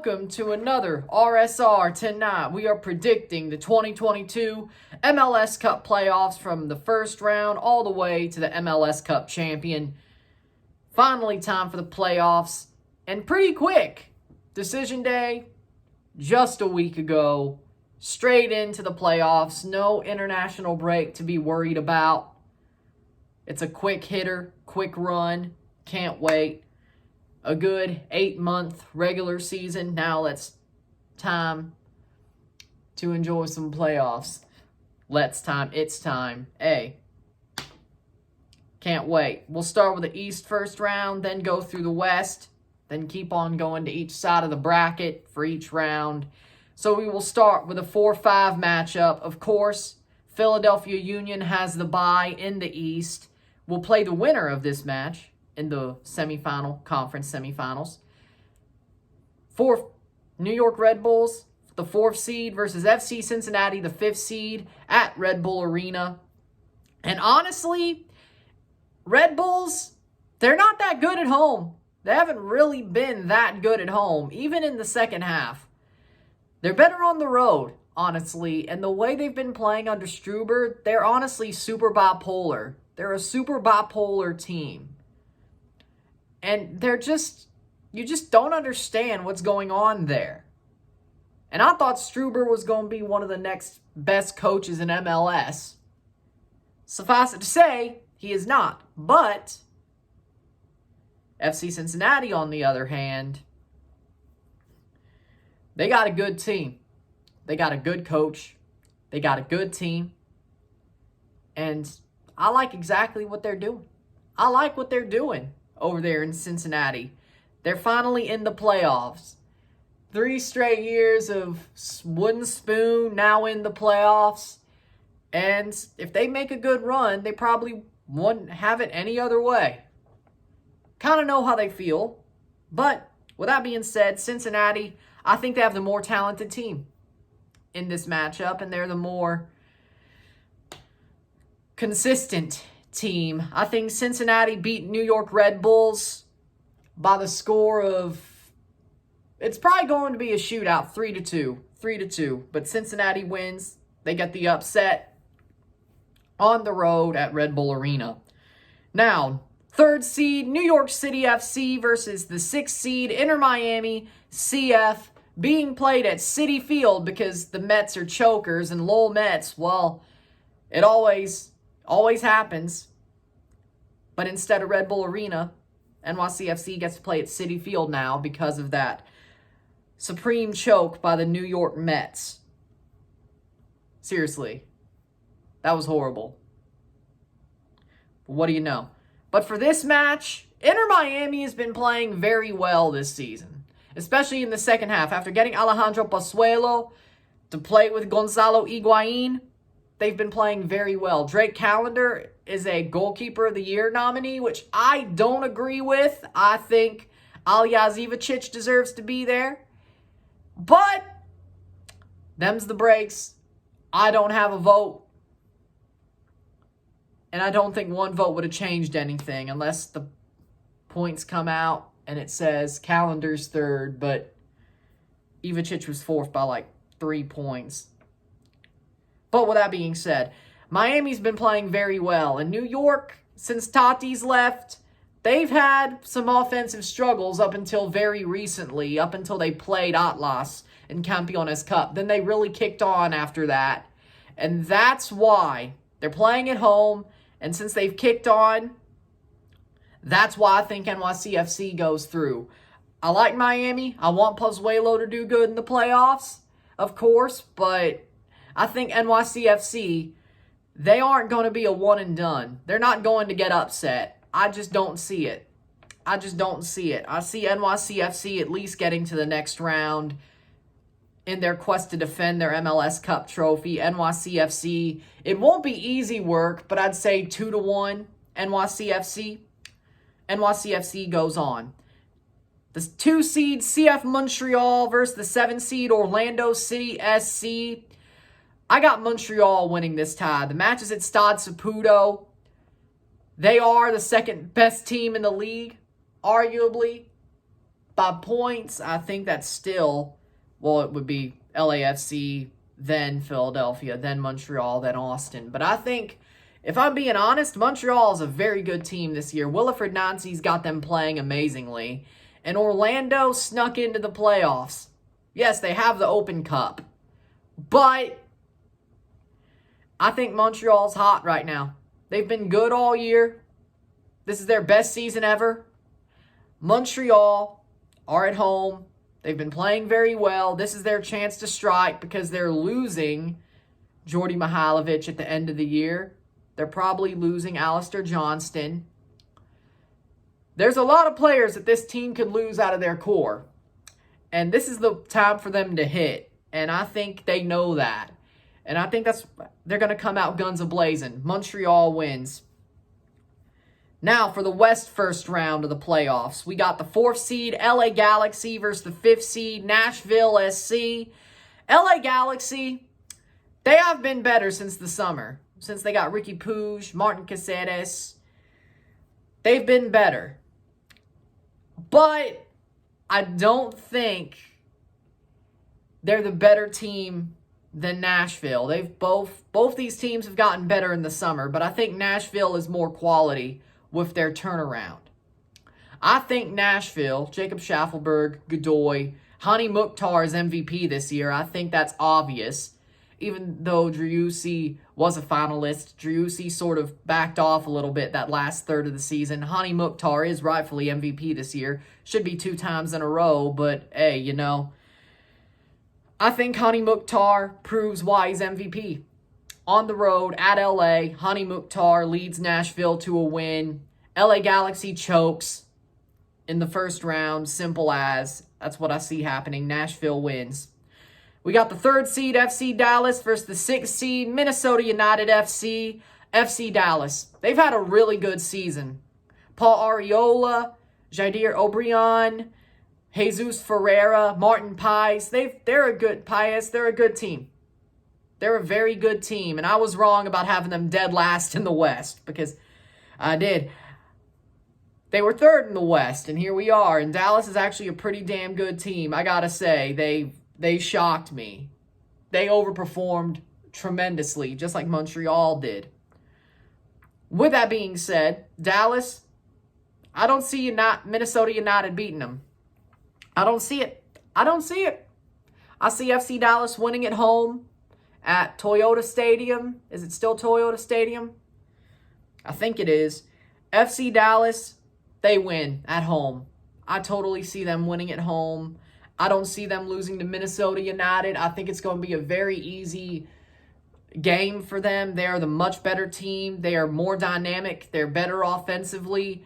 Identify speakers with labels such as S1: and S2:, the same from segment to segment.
S1: welcome to another RSR tonight. We are predicting the 2022 MLS Cup Playoffs from the first round all the way to the MLS Cup champion. Finally, time for the playoffs, and pretty quick. Decision day, just a week ago. Straight into the playoffs. No international break to be worried about. It's a quick hitter, quick run. Can't wait. A good 8-month regular season. Now it's time to enjoy some playoffs. It's time. Hey, can't wait. We'll start with the East first round, then go through the West, then keep on going to each side of the bracket for each round. So we will start with a 4-5 matchup. Of course, Philadelphia Union has the bye in the East. We'll play the winner of this match in the conference semifinals. New York Red Bulls, the 4th seed, versus FC Cincinnati, the 5th seed, at Red Bull Arena. And honestly, Red Bulls, they're not that good at home. They haven't really been that good at home, even in the second half. They're better on the road, honestly. And the way they've been playing under Struber, they're honestly super bipolar. They're a super bipolar team. And you just don't understand what's going on there. And I thought Struber was going to be one of the next best coaches in MLS. Suffice it to say, he is not. But FC Cincinnati, on the other hand, they got a good team. They got a good coach. They got a good team. And I like exactly what they're doing. I like what they're doing over there in Cincinnati. They're finally in the playoffs. 3 straight years of wooden spoon, now in the playoffs. And if they make a good run, they probably wouldn't have it any other way. Kind of know how they feel. But with that being said, Cincinnati, I think they have the more talented team in this matchup, and they're the more consistent team. I think Cincinnati beat New York Red Bulls by the score of, it's probably going to be a shootout, 3-2. 3-2. But Cincinnati wins. They get the upset on the road at Red Bull Arena. Now, 3rd seed, New York City FC versus the 6th seed, Inter Miami CF, being played at Citi Field because the Mets are chokers, and Lowell Mets, well, it always happens. But instead of Red Bull Arena, NYCFC gets to play at Citi Field now because of that supreme choke by the New York Mets. Seriously, that was horrible. But what do you know? But for this match, Inter Miami has been playing very well this season, especially in the second half. After getting Alejandro Pozuelo to play with Gonzalo Higuain, they've been playing very well. Drake Callender is a Goalkeeper of the Year nominee, which I don't agree with. I think Alija Ivacic deserves to be there. But them's the breaks. I don't have a vote. And I don't think one vote would have changed anything unless the points come out and it says Callender's 3rd, but Ivacic was 4th by like 3 points. But with that being said, Miami's been playing very well. And New York, since Tati's left, they've had some offensive struggles up until very recently, up until they played Atlas in Campeones Cup. Then they really kicked on after that. And that's why they're playing at home. And since they've kicked on, that's why I think NYCFC goes through. I like Miami. I want Pozuelo to do good in the playoffs, of course. But I think NYCFC, they aren't going to be a one and done. They're not going to get upset. I just don't see it. I see NYCFC at least getting to the next round in their quest to defend their MLS Cup trophy. NYCFC, it won't be easy work, but I'd say 2-1 NYCFC. NYCFC goes on. The 2 seed CF Montreal versus the 7 seed Orlando City SC. I got Montreal winning this tie. The match is at Stade Saputo. They are the second best team in the league, arguably. by points, I think that's still, well, it would be LAFC, then Philadelphia, then Montreal, then Austin. But I think, if I'm being honest, Montreal is a very good team this year. Wilfried Nancy's got them playing amazingly. And Orlando snuck into the playoffs. Yes, they have the Open Cup. But I think Montreal's hot right now. They've been good all year. This is their best season ever. Montreal are at home. They've been playing very well. This is their chance to strike because they're losing Jordy Mihailovic at the end of the year. They're probably losing Alistair Johnston. There's a lot of players that this team could lose out of their core. And this is the time for them to hit. And I think they know that. And I think they're going to come out guns a-blazing. Montreal wins. Now for the West first round of the playoffs. We got the 4th seed LA Galaxy versus the 5th seed Nashville SC. LA Galaxy, they have been better since the summer. Since they got Ricky Puig, Martin Caceres. They've been better. But I don't think they're the better team than Nashville. Both these teams have gotten better in the summer, but I think Nashville is more quality with their turnaround. I think Nashville, Jacob Schaffelberg, Godoy, Hani Mukhtar is MVP this year. I think that's obvious. Even though Driussi was a finalist, Driussi sort of backed off a little bit that last third of the season. Hani Mukhtar is rightfully MVP this year. Should be 2 times in a row, but hey, I think Hani Mukhtar proves why he's MVP. On the road at LA, Hani Mukhtar leads Nashville to a win. LA Galaxy chokes in the first round. Simple as. That's what I see happening. Nashville wins. We got the 3rd seed FC Dallas versus the 6th seed Minnesota United FC. FC Dallas. They've had a really good season. Paul Arriola, Jadir Obrian, Jesus Ferreira, Martin Pies. They're a good team. They're a very good team. And I was wrong about having them dead last in the West because I did. They were 3rd in the West, and here we are. And Dallas is actually a pretty damn good team. I gotta say, they shocked me. They overperformed tremendously, just like Montreal did. With that being said, Dallas, I don't see Minnesota United beating them. I don't see it. I see FC Dallas winning at home at Toyota Stadium. Is it still Toyota Stadium? I think it is. FC Dallas, they win at home. I totally see them winning at home. I don't see them losing to Minnesota United. I think it's going to be a very easy game for them. They are the much better team. They are more dynamic. They're better offensively.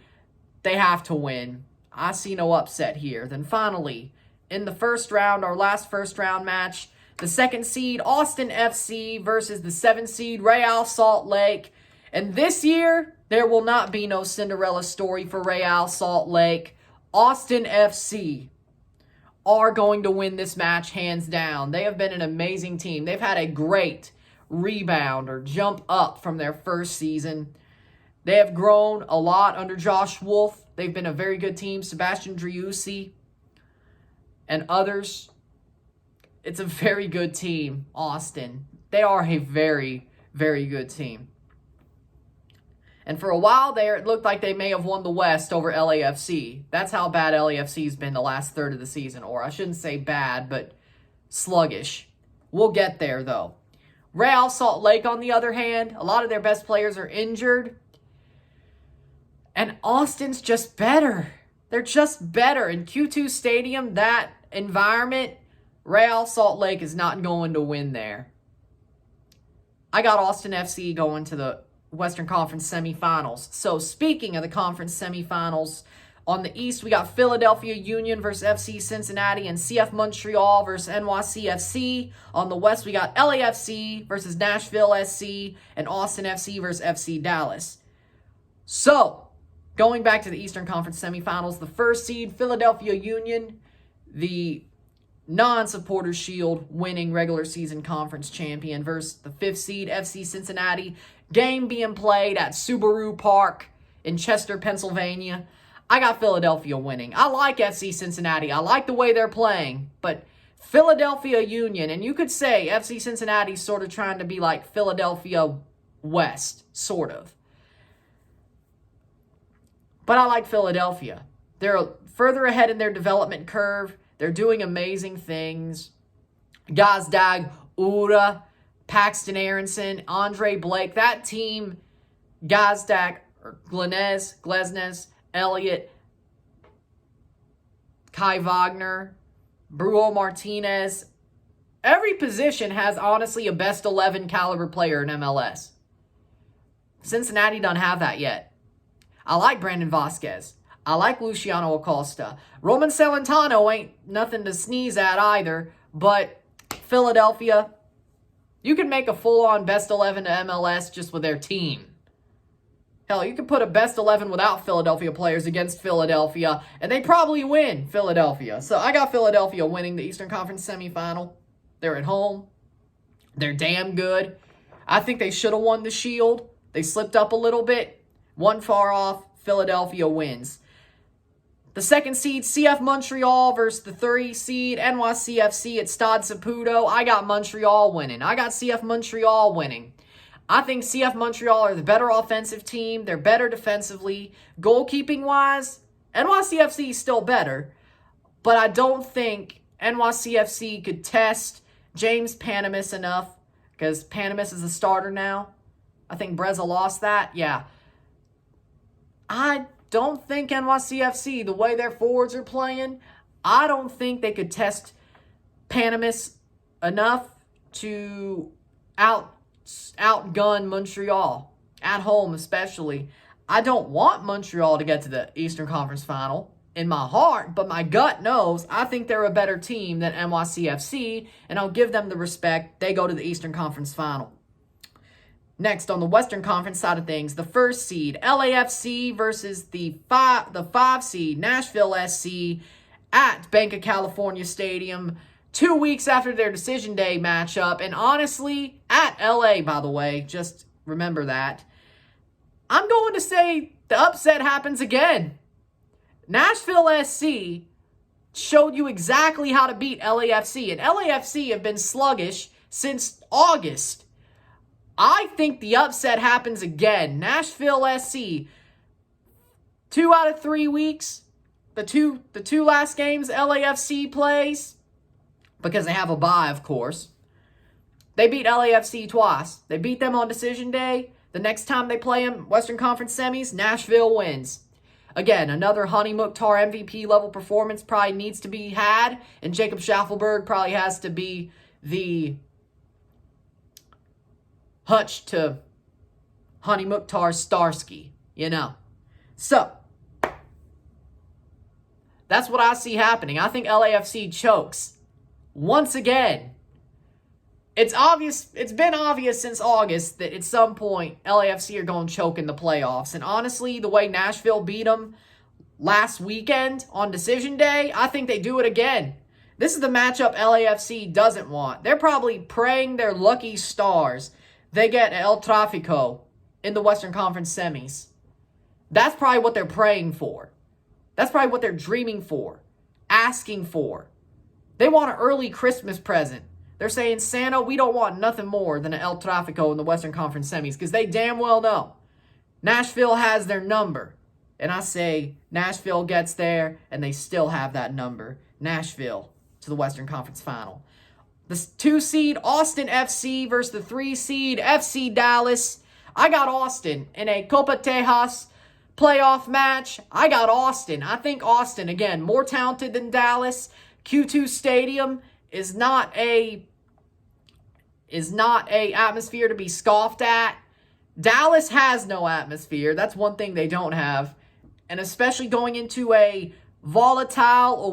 S1: They have to win. I see no upset here. Then finally, in the first round, our last first round match, the 2nd seed Austin FC versus the 7th seed Real Salt Lake. And this year, there will not be no Cinderella story for Real Salt Lake. Austin FC are going to win this match hands down. They have been an amazing team. They've had a great rebound or jump up from their first season. They have grown a lot under Josh Wolff. They've been a very good team. Sebastian Driussi and others. It's a very good team, Austin. They are a very, very good team. And for a while there, it looked like they may have won the West over LAFC. That's how bad LAFC's been the last third of the season. Or I shouldn't say bad, but sluggish. We'll get there, though. Real Salt Lake, on the other hand, a lot of their best players are injured. And Austin's just better. They're just better. In Q2 Stadium, that environment, Real Salt Lake is not going to win there. I got Austin FC going to the Western Conference semifinals. So speaking of the conference semifinals, on the East, we got Philadelphia Union versus FC Cincinnati and CF Montreal versus NYCFC. On the West, we got LAFC versus Nashville SC and Austin FC versus FC Dallas. So, going back to the Eastern Conference semifinals, the 1st seed, Philadelphia Union, the non-supporter shield winning regular season conference champion versus the 5th seed, FC Cincinnati. Game being played at Subaru Park in Chester, Pennsylvania. I got Philadelphia winning. I like FC Cincinnati. I like the way they're playing, but Philadelphia Union, and you could say FC Cincinnati's sort of trying to be like Philadelphia West, sort of. But I like Philadelphia. They're further ahead in their development curve. They're doing amazing things. Gazdag, Ura, Paxton Aronson, Andre Blake, that team, Gazdag, Glesnes, Elliott, Kai Wagner, Bruno Martinez. Every position has honestly a best 11 caliber player in MLS. Cincinnati don't have that yet. I like Brandon Vasquez. I like Luciano Acosta. Roman Celentano ain't nothing to sneeze at either, but Philadelphia, you can make a full-on best 11 to MLS just with their team. Hell, you could put a best 11 without Philadelphia players against Philadelphia, and they probably win Philadelphia. So I got Philadelphia winning the Eastern Conference semifinal. They're at home. They're damn good. I think they should have won the Shield. They slipped up a little bit. One far off. Philadelphia wins. The second seed, CF Montreal versus the 3 seed, NYCFC at Stade Saputo. I got Montreal winning. I got CF Montreal winning. I think CF Montreal are the better offensive team. They're better defensively. Goalkeeping-wise, NYCFC is still better. But I don't think NYCFC could test James Panamis enough, because Panamis is a starter now. I think Breza lost that. Yeah. I don't think NYCFC, the way their forwards are playing, I don't think they could test Panamis enough to outgun Montreal, at home especially. I don't want Montreal to get to the Eastern Conference Final in my heart, but my gut knows I think they're a better team than NYCFC, and I'll give them the respect. They go to the Eastern Conference Final. Next, on the Western Conference side of things, the first seed, LAFC versus the 5 seed, Nashville SC, at Bank of California Stadium, 2 weeks after their Decision Day matchup. And honestly, at LA, by the way, just remember that. I'm going to say the upset happens again. Nashville SC showed you exactly how to beat LAFC. And LAFC have been sluggish since August. I think the upset happens again. Nashville SC, 2 out of 3 weeks, the two last games LAFC plays, because they have a bye, of course. They beat LAFC twice. They beat them on Decision Day. The next time they play them, Western Conference semis, Nashville wins. Again, another Honey Mukhtar MVP level performance probably needs to be had, and Jacob Schaffelberg probably has to be the Hutch to Honey Mukhtar Starsky, you know. So, that's what I see happening. I think LAFC chokes. Once again, it's been obvious since August that at some point LAFC are going to choke in the playoffs. And honestly, the way Nashville beat them last weekend on Decision Day, I think they do it again. This is the matchup LAFC doesn't want. They're probably praying their lucky stars they get El Tráfico in the Western Conference semis. That's probably what they're praying for. That's probably what they're dreaming for, asking for. They want an early Christmas present. They're saying, Santa, we don't want nothing more than an El Tráfico in the Western Conference semis, because they damn well know Nashville has their number. And I say Nashville gets there, and they still have that number. Nashville to the Western Conference Final. The 2 seed, Austin FC versus the 3 seed, FC Dallas. I got Austin in a Copa Tejas playoff match. I got Austin. I think Austin, again, more talented than Dallas. Q2 Stadium is not a atmosphere to be scoffed at. Dallas has no atmosphere. That's one thing they don't have. And especially going into a volatile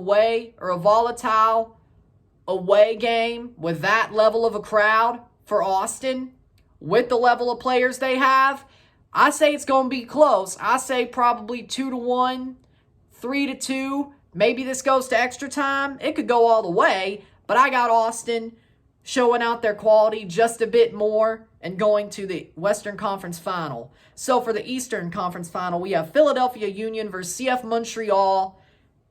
S1: away game with that level of a crowd for Austin, with the level of players they have, I say it's going to be close. I say probably 2-1, 3-2. Maybe this goes to extra time. It could go all the way, but I got Austin showing out their quality just a bit more and going to the Western Conference Final. So for the Eastern Conference Final, we have Philadelphia Union versus CF Montreal.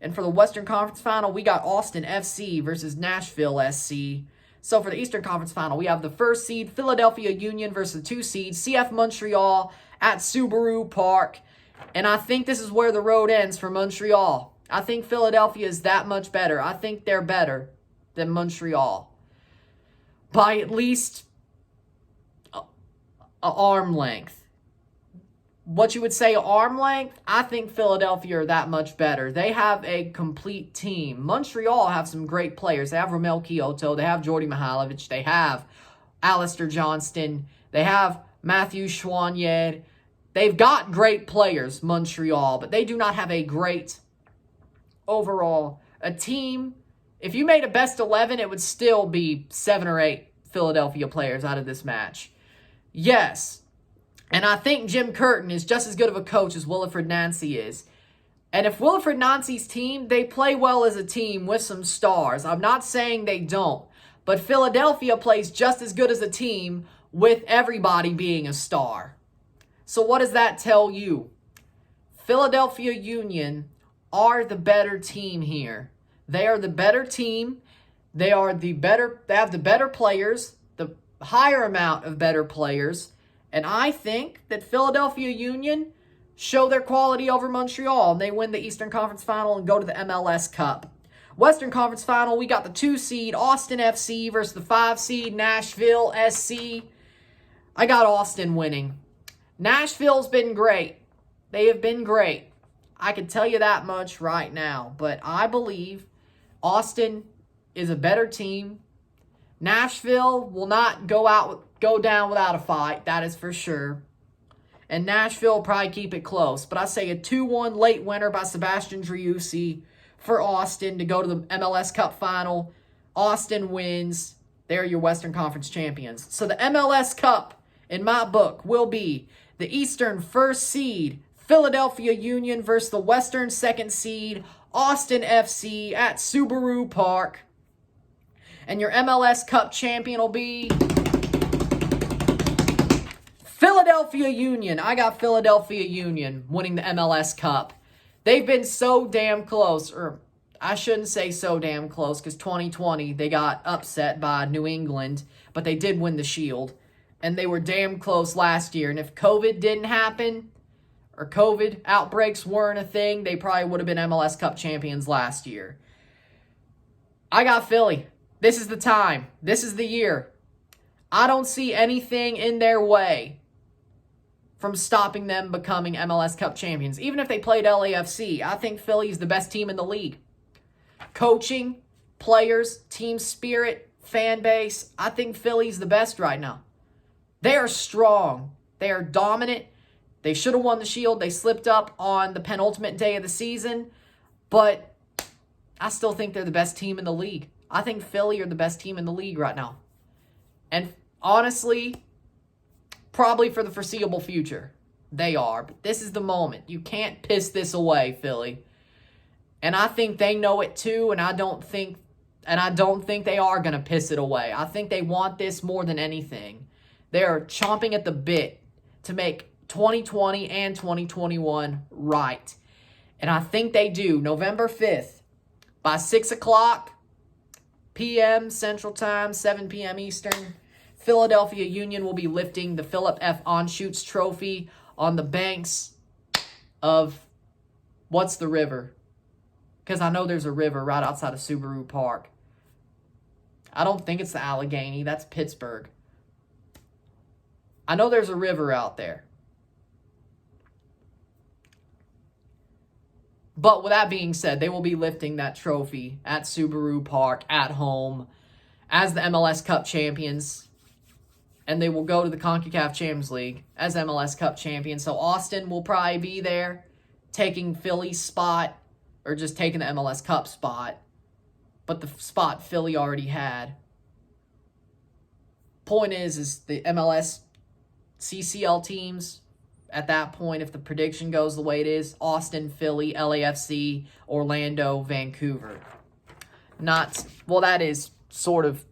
S1: And for the Western Conference Final, we got Austin FC versus Nashville SC. So for the Eastern Conference Final, we have the first seed, Philadelphia Union versus the 2 seed, CF Montreal at Subaru Park. And I think this is where the road ends for Montreal. I think Philadelphia is that much better. I think they're better than Montreal by at least an arm length. What you would say arm length, I think Philadelphia are that much better. They have a complete team. Montreal have some great players. They have Romel Kyoto. They have Jordy Mihailovic. They have Alistair Johnston. They have Matthew Chouanier. They've got great players, Montreal, but they do not have a great overall a team. If you made a best 11, it would still be 7 or 8 Philadelphia players out of this match. Yes. And I think Jim Curtin is just as good of a coach as Wilfried Nancy is. And if Wilfried Nancy's team, they play well as a team with some stars. I'm not saying they don't. But Philadelphia plays just as good as a team with everybody being a star. So what does that tell you? Philadelphia Union are the better team here. They are the better team. They have the better players, the higher amount of better players. And I think that Philadelphia Union show their quality over Montreal. And they win the Eastern Conference Final and go to the MLS Cup. Western Conference Final, we got the 2 seed Austin FC versus the 5 seed Nashville SC. I got Austin winning. Nashville's been great. They have been great. I can tell you that much right now. But I believe Austin is a better team. Nashville will not go down without a fight. That is for sure. And Nashville will probably keep it close. But I say a 2-1 late winner by Sebastian Driussi for Austin to go to the MLS Cup Final. Austin wins. They're your Western Conference champions. So the MLS Cup, in my book, will be the Eastern first seed, Philadelphia Union versus the Western second seed, Austin FC at Subaru Park. And your MLS Cup champion will be Philadelphia Union. I got Philadelphia Union winning the MLS Cup. They've been so damn close, or I shouldn't say so damn close, because 2020 they got upset by New England, but they did win the Shield. And they were damn close last year. And if COVID didn't happen, or COVID outbreaks weren't a thing, they probably would have been MLS Cup champions last year. I got Philly. This is the time. This is the year. I don't see anything in their way from stopping them becoming MLS Cup champions. Even if they played LAFC, I think Philly's the best team in the league. Coaching, players, team spirit, fan base, I think Philly's the best right now. They are strong. They are dominant. They should have won the Shield. They slipped up on the penultimate day of the season. But I still think they're the best team in the league. I think Philly are the best team in the league right now. And honestly, probably for the foreseeable future, they are. But this is the moment. You can't piss this away, Philly. And I think they know it too, and I don't think they are going to piss it away. I think they want this more than anything. They're chomping at the bit to make 2020 and 2021 right. And I think they do. November 5th, by 6 o'clock p.m. Central Time, 7 p.m. Eastern, Philadelphia Union will be lifting the Philip F. Anschutz Trophy on the banks of, what's the river? Because I know there's a river right outside of Subaru Park. I don't think it's the Allegheny. That's Pittsburgh. I know there's a river out there. But with that being said, they will be lifting that trophy at Subaru Park at home as the MLS Cup champions. And they will go to the CONCACAF Champions League as MLS Cup champions. So Austin will probably be there taking Philly's spot, or just taking the MLS Cup spot. But the spot Philly already had. Point is the MLS CCL teams, at that point, if the prediction goes the way it is, Austin, Philly, LAFC, Orlando, Vancouver. That is sort of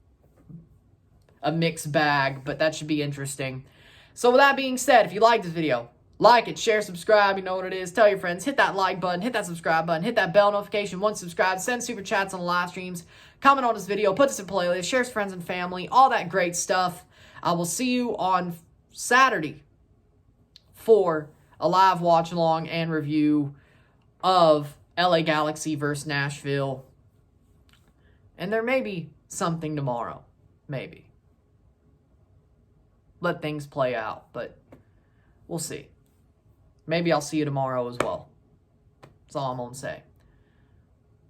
S1: a mixed bag, but that should be interesting. So with that being said, if you like this video, like it, share, subscribe, you know what it is. Tell your friends, hit that like button, hit that subscribe button, hit that bell notification once subscribed, send super chats on the live streams, comment on this video, put this in playlist, share with friends and family, all that great stuff. I will see you on Saturday for a live watch along and review of LA Galaxy versus Nashville. And there may be something tomorrow. Maybe. Let things play out, but we'll see. Maybe I'll see you tomorrow as well. That's all I'm going to say.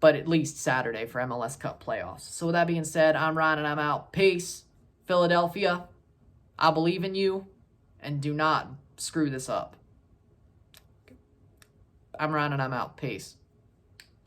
S1: But at least Saturday for MLS Cup Playoffs. So with that being said, I'm Ryan and I'm out. Peace. Philadelphia, I believe in you. And do not screw this up. I'm Ryan and I'm out. Peace.